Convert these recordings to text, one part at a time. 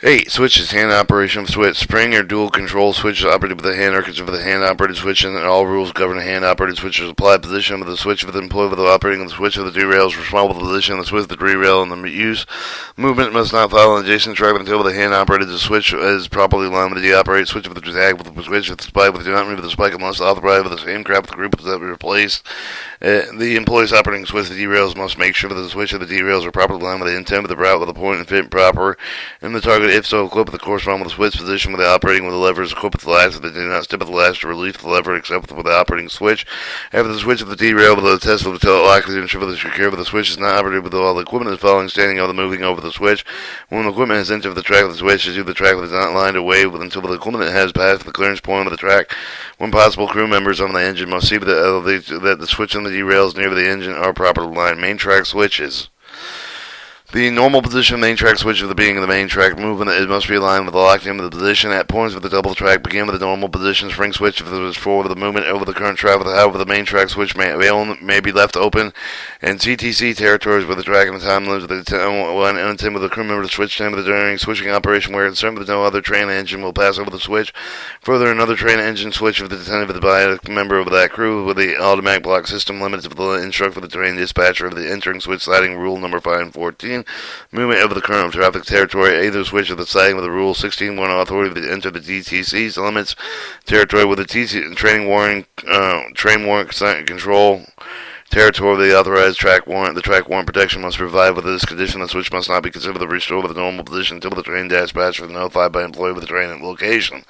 8. Switches. Hand operation of switch. Spring or dual control switches operated with a hand architecture of the hand operated switch, and all rules govern hand operated switches apply. Position of the switch of the employee with the operating of the switch of the derail is responsible for the position of the switch of the derail, and the use movement must not follow an adjacent track until the hand operated the switch is properly aligned with the operated switch of the tag with the switch of the spike, but do not move the spike unless authorized with the same crap with the group that be replaced. The employee's operating switch of the derails must make sure that the switch of the derails are properly aligned with the intent of the route with the point and fit proper and the target. If so, equip with the corresponding with the switch position with the operating with the levers. Equip with the latch that do not step with the latch to release the lever except with the operating switch. After the switch of the derail with the test of the lock to ensure that the secure with the switch is not operated with all the equipment is following standing over the moving over the switch. When the equipment has entered the track of the switch, is the track that is not lined away with until the equipment has passed the clearance point of the track. When possible, crew members on the engine must see that the switch on the derails near the engine are properly aligned. Main track switches. The normal position of the main track switch of the beginning of the main track movement it must be aligned with the locked in of the position at points of the double track. Begin with the normal position. Spring switch if there is forward the movement over the current track. However, the main track switch may be left open in TTC territories where the track and the time limits with the crew member to switch time of the during switching operation where concerned with no other train engine will pass over the switch. Further, another train engine switch of the attentive by a member of that crew with the automatic block system limits of the instruct for the train dispatcher of the entering switch sliding rule number 5 and 14. Movement over the current traffic territory, either switch of the siding with the rule 16 1 authority to enter the DTC's limits territory with the train warrant control territory of the authorized track warrant. The track warrant protection must provide with this condition the switch must not be considered the restored with the normal position until the train dispatcher is notified by employee with the train at location.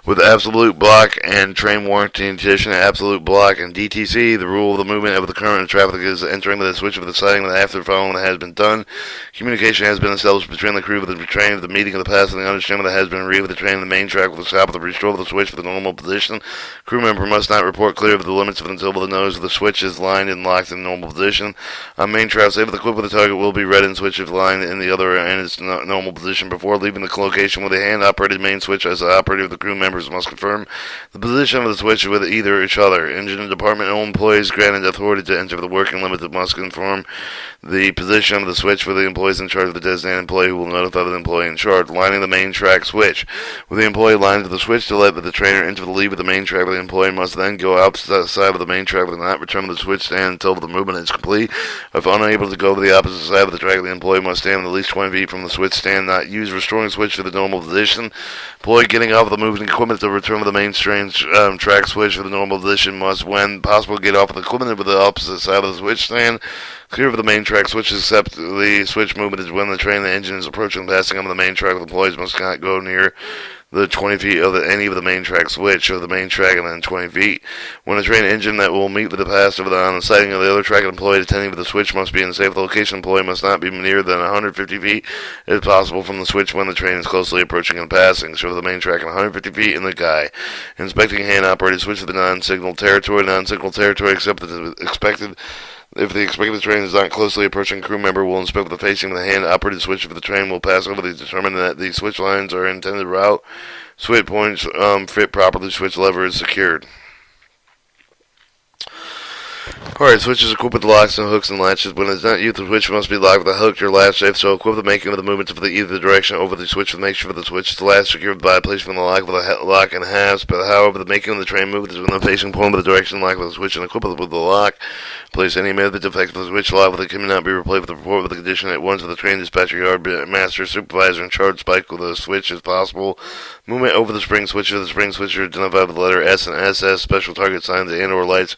With absolute block and train warranty addition, absolute block and DTC, the rule of the movement of the current traffic is entering the switch of the siding after the following that has been done. Communication has been established between the crew of the train of the meeting of the past and the understanding that has been read with the train of the main track with the stop of the restore of the switch for the normal position. Crew member must not report clear of the limits of until the nose of the switch is lined and locked in normal position. On main track, say the equip with the target will be read and switch if lined in the other in its normal position before leaving the location with a hand operated main switch as the operator of the crew members must confirm the position of the switch with either each other. Engine and department owned employees granted authority to enter the working limit that must confirm the position of the switch for the employees in charge of the designated employee who will notify the employee in charge. Lining the main track switch. With the employee lined to the switch to let the trainer enter the lead of the main track, the employee must then go outside of the main track and not return to the switch stand until the movement is complete. If unable to go to the opposite side of the track, the employee must stand at least 20 feet from the switch stand, not use restoring switch to the normal position. Employee getting off of the moving equipment to return to the main track switch for the normal position must, when possible, get off of the equipment with the opposite side of the switch stand. Clear of the main track switch, except the switch movement is when the train and the engine is approaching and passing on the main track. The employees must not go near the 20 feet of any of the main track switch or the main track and then 20 feet. When a train engine that will meet with the pass over on the siding of the other track, an employee attending with the switch must be in a safe location. Employee must not be nearer than 150 feet if possible from the switch when the train is closely approaching and passing. So the main track and 150 feet in the guy. Inspecting hand operated switch of the non-signal territory. Non-signal territory except that expected. If the expected train is not closely approaching, crew member will inspect the facing of the hand-operated switch. If the train will pass over, they determine that the switch lines are intended route. Switch points fit properly. Switch lever is secured. Alright, switches equipped with locks and hooks and latches. When it's not used, the switch must be locked with a hook or latch safe, so equip the making of the movement of either direction over the switch with make sure the switch is latch secured by placing the lock with a lock and hasp. But however, the making of the train movement is within the facing point of the direction lock with the switch and equip it with the lock. Place any method defective of the switch lock with it cannot be replaced with the report with the condition at once of the train dispatcher yard master supervisor in charge spike with a switch as possible. Movement over the spring switcher. The spring switcher identified with the letter S and SS. Special target signs and or lights.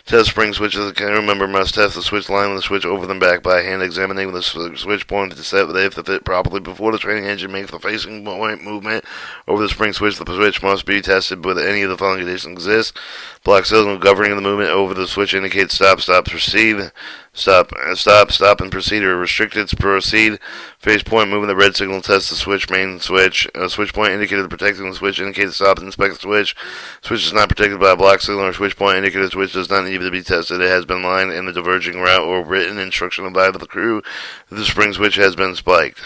Test spring switches. The crew member must test the switch line with the switch over them back by hand, examining the switch point to set if they fit properly. Before the training engine makes the facing point movement over the spring switch, the switch must be tested with any of the following conditions exist. Block signal governing the movement over the switch indicates stop, proceed. Stop, and proceed, or restricted to proceed. Face point moving the red signal tests the switch, main switch. Switch point indicated protecting the switch indicates stop and inspect the switch. Switch is not protected by a block signal or switch point indicated switch does not need to be tested. It has been lined in the diverging route or written instruction by the crew that the spring switch has been spiked.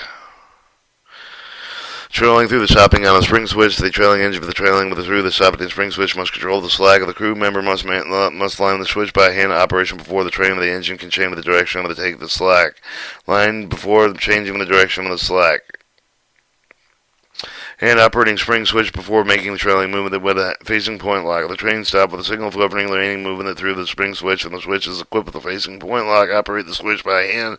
Trailing through the stopping on a spring switch, the trailing engine for the trailing through the stopping spring switch must control the slack of the crew member must line the switch by hand operation before the train of the engine can change the direction of the take the slack. Line before changing the direction of the slack. Hand operating spring switch before making the trailing movement with a facing point lock. The train stop with a signal governing the remaining movement through the spring switch, and the switch is equipped with a facing point lock. Operate the switch by hand.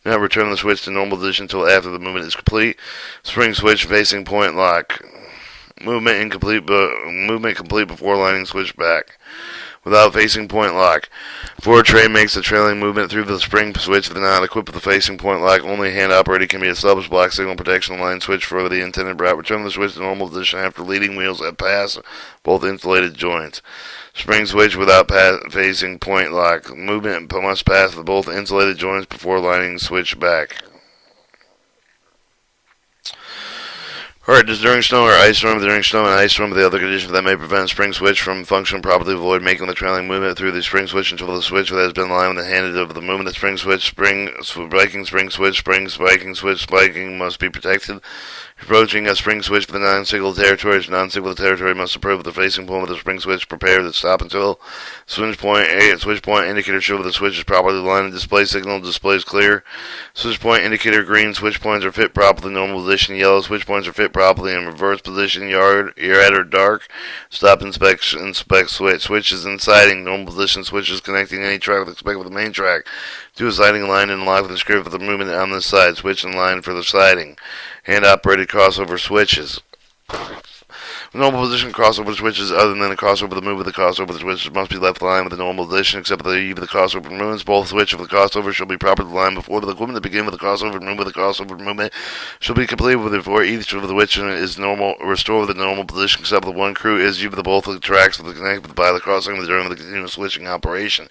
Now return the switch to normal position until after the movement is complete. Spring switch facing point lock. Movement complete before lining switch back. Without facing point lock. Before a train makes a trailing movement through the spring switch, if not equipped with a facing point lock, only hand operated can be established. Block signal protection line switch for the intended route. Return the switch to normal position after leading wheels have passed both insulated joints. Spring switch without facing point lock. Movement must pass the both insulated joints before lining switch back. Alright, just during snow or ice storm, during snow and ice storm, the other conditions that may prevent spring switch from functioning properly, avoid making the trailing movement through the spring switch until the switch that has been lined with the handed of the movement. The spring switch, spiking must be protected. Approaching a spring switch for the non-signal territory. Non-signal territory must approve the facing point with the spring switch prepared to stop until switch point indicator show the switch is properly aligned and display signal displays clear. Switch point indicator green. Switch points are fit properly. Normal position yellow. Switch points are fit properly in reverse position. Red or dark. Stop inspect switch. Switches in siding. Normal position switches connecting any track with the main track. Do a siding line and lock with the script for the movement on this side. Switch in line for the siding. Hand-operated crossover switches. Normal position crossover switches other than the crossover the move of the crossover switches must be left aligned with the normal position except for the eve of the crossover movements. Both switches of the crossover shall be properly aligned before the equipment to begin with the crossover movement. The crossover movement shall be completed before each of the which is normal restored with the normal position except for the one crew is used for both of the tracks with the connected by the crossing during the continuous switching operation.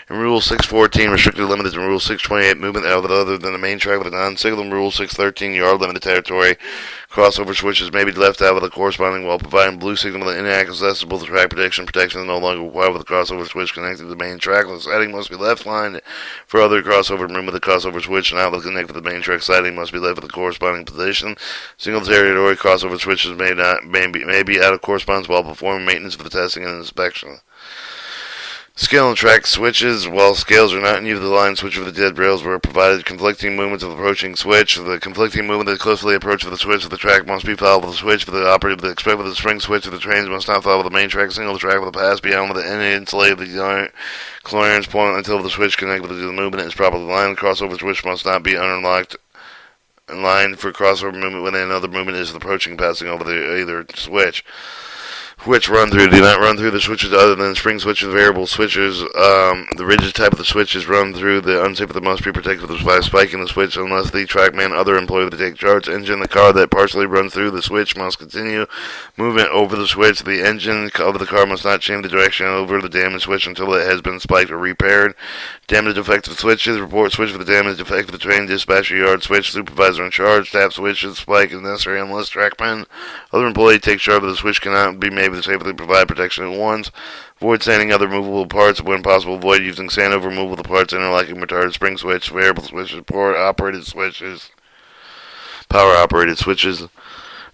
In Rule 614, restricted limited to Rule 628, movement other than the main track with a non-signal. Rule 613, yard limited territory. Crossover switches may be left out with a corresponding while providing blue signal with inaccessible to track protection. Protection is no longer required with the crossover switch connected to the main track. The siding must be left lined for other crossover movement. The crossover switch and outlet connected to the main track siding must be left with the corresponding position. Single territory crossover switches may be out of correspondence while performing maintenance for the testing and inspection. Scale and track switches. While scales are not in use, the line switch of the dead rails were provided conflicting movements of the approaching switch. The conflicting movement that closely approaches the switch of the track must be followed with the switch for the operator. The expect with the spring switch of the trains must not follow the main track. Single track with the pass beyond with the end insulated the clearance point until the switch connected with the movement is properly aligned. The crossover switch must not be unlocked in line for crossover movement when another movement is approaching, passing over the either switch. Which run through do not run through the switches other than spring switches, variable switches. The rigid type of the switches run through the unsafe that must be protected by spiking the switch unless the trackman other employee to take charge. Engine the car that partially runs through the switch must continue movement over the switch. The engine of the car must not change the direction over the damaged switch until it has been spiked or repaired. Damaged defective switches. Report switch for the damaged defective train dispatcher yard switch. Supervisor in charge. Tap switches. Spike is necessary unless trackman other employee takes charge of the switch cannot be made to safely provide protection at once. Avoid sanding other movable parts when possible. Avoid using sand over movable parts, interlocking retarded spring switch, variable switches, power operated switches.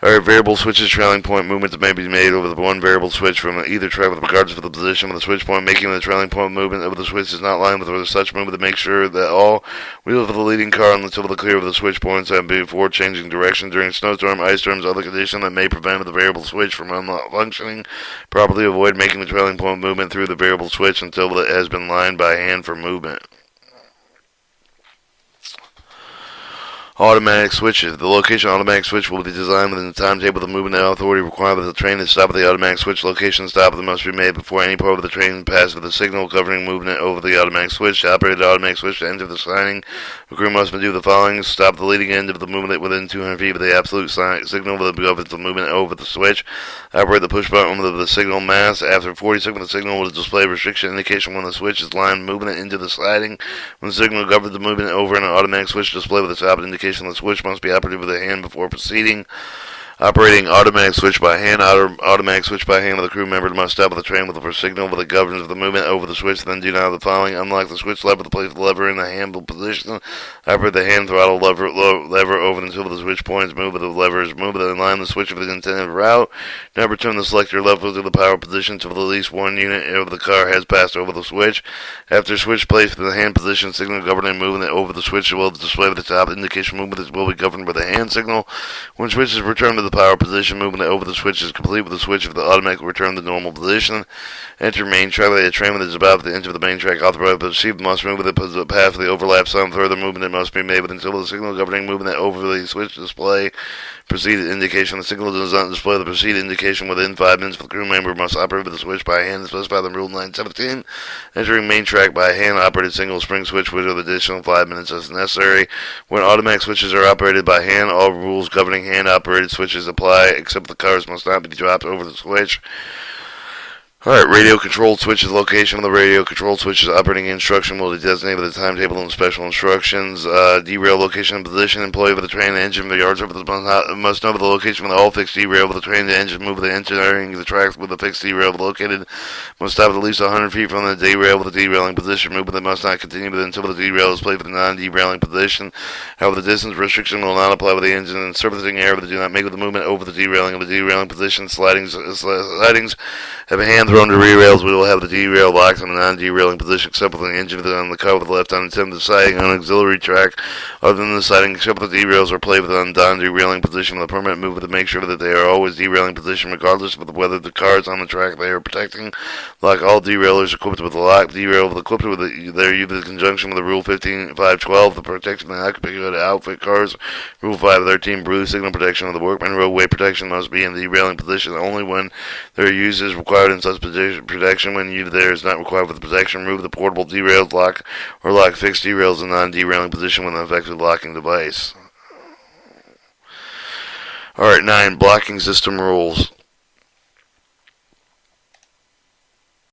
Variable switches, trailing point movements may be made over the one variable switch from either track with regards to the position of the switch point. Making the trailing point movement of the switch is not lined with such movement to make sure that all wheels of the leading car on the tip of the clear of the switch points have before changing direction during snowstorm, ice storms, other conditions that may prevent the variable switch from functioning properly. Avoid making the trailing point movement through the variable switch until it has been lined by hand for movement. Automatic switches. The location automatic switch will be designed within the timetable of the movement and authority required by the train to stop at the automatic switch location. Stop that must be made before any part of the train passes with a signal governing movement over the automatic switch. To operate the automatic switch to enter the siding, the crew must do the following. Stop the leading end of the movement within 200 feet of the absolute signal that governs the movement over the switch. Operate the push button of the signal mast. After 40 seconds, the signal will display restriction indication when the switch is lined movement into the siding. When the signal governs the movement over an automatic switch display with the stop indication, the switch must be operated with a hand before proceeding. Operating automatic switch by hand. Automatic switch by hand. The crew member must stop the train with a signal that governs the movement over the switch. Then do now the following. Unlock the switch lever to place the lever in the handle position. Operate the hand throttle lever over until the switch points move with the levers. Move and line the switch with the intended route. Now return the selector lever to the power position until at least one unit of the car has passed over the switch. After switch placed in the hand position, signal governing movement over the switch will display with the top indication movement that will be governed by the hand signal. When switch is returned to the the power position. Movement over the switch is complete with the switch of the automatic return to the normal position. Enter main track. The train that is about the edge of the main track authorized the receiver must move with the path of the overlap. Some further movement that must be made until the signal governing movement over the switch display proceeded indication. The signal does not display the proceeded indication within 5 minutes. The crew member must operate with the switch by hand, specified in Rule 917. Entering main track by hand-operated single spring switch with additional 5 minutes as necessary. When automatic switches are operated by hand, all rules governing hand-operated switches apply, except the cars must not be dropped over the switch. Alright, radio controlled switches. Location of the radio controlled switches. Operating instruction will be designated with the timetable and special instructions. Derail location and position. Employee of the train and engine. The yards over the must know the location of the all fixed derail of the train. The engine move the entering the tracks with the fixed derail located. Must stop at least 100 feet from the derail with the derailing position. Movement that must not continue until the derail is placed with the non-derailing position. However, the distance restriction will not apply with the engine and surfacing air, but do not make the movement over the derailing of the derailing position. Slidings have a hand thrown to rear rails. We will have the derail locked in a non-derailing position, except with the engine on the car with the left unattended siding on auxiliary track. Other than the siding, except with the derails are placed with a non-derailing position with a permanent movement to make sure that they are always derailing position, regardless of whether the cars on the track they are protecting. Lock all derailleurs equipped with a lock. Derail equipped with they're used in conjunction with the Rule 15.5.12, the protection of the occupant of the outfit cars. Rule 5.13, bruise signal protection of the workman. Roadway protection must be in the derailing position only when their use is required in such protection. When there is not required for the protection, remove the portable derails, lock fixed derails in non-derailing position with an effective locking device. Alright, 9. Blocking system rules.